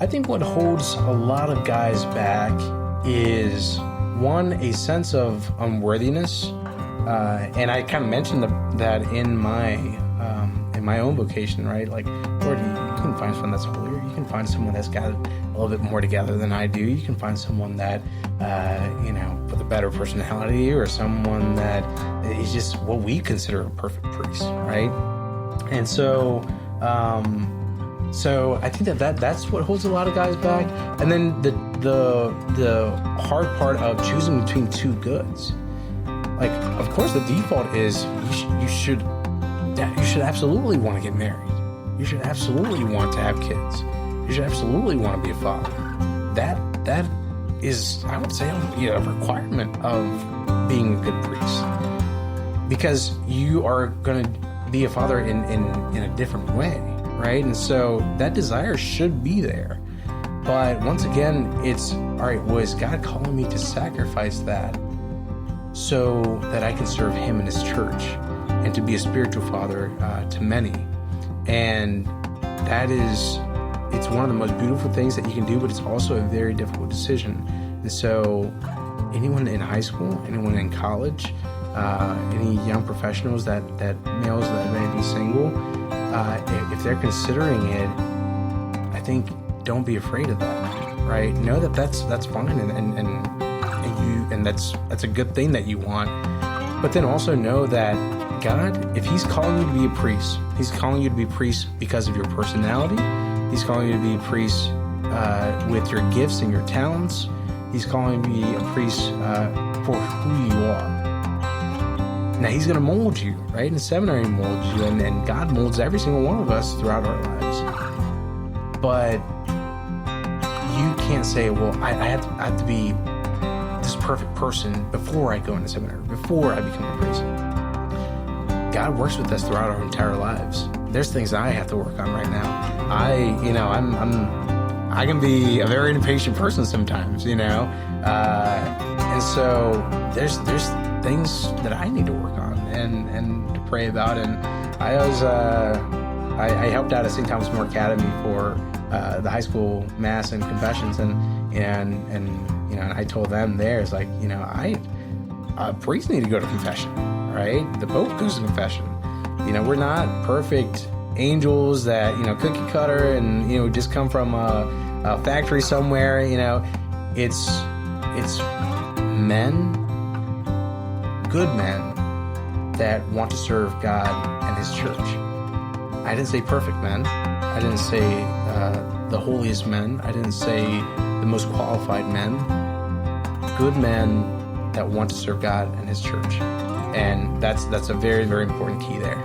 I think what holds a lot of guys back is, one, a sense of unworthiness. And I kind of mentioned that in my own vocation, right? Like, Lord, you can find someone that's holier. You can find someone that's got a little bit more together than I do. You can find someone that, with a better personality, or someone that is just what we consider a perfect priest, right? And so I think that's what holds a lot of guys back. And then the hard part of choosing between two goods. Like, of course, the default is you should absolutely want to get married. You should absolutely want to have kids. You should absolutely want to be a father. That is, I would say, a requirement of being a good priest, because you are going to be a father in a different way, right? And so that desire should be there. But once again, it's, all right, was God calling me to sacrifice that so that I can serve him in his church and to be a spiritual father to many? And that is, it's one of the most beautiful things that you can do, but it's also a very difficult decision. And so anyone in high school, anyone in college, any young professionals that males that may be single, if they're considering it, I think don't be afraid of that, right? Know that that's fine, and that's a good thing that you want. But then also know that God, if he's calling you to be a priest, he's calling you to be a priest because of your personality. He's calling you to be a priest with your gifts and your talents. He's calling you to be a priest for who you are. Now, he's going to mold you, right? In seminary, he molds you, and God molds every single one of us throughout our lives. But you can't say, well, I have to be this perfect person before I go into seminary, before I become a priest. God works with us throughout our entire lives. There's things I have to work on right now. I can be a very impatient person sometimes, and so there's things that I need to work on and to pray about. And I always I helped out at St. Thomas More Academy for the high school mass and confessions, and I told them there, it's like, priests need to go to confession, right? The Pope goes to confession. We're not perfect angels that cookie cutter and just come from a factory somewhere. It's men, good men, that want to serve God and his church. I didn't say perfect men. I didn't say the holiest men. I didn't say the most qualified men. Good men that want to serve God and his church. And that's a very, very important key there.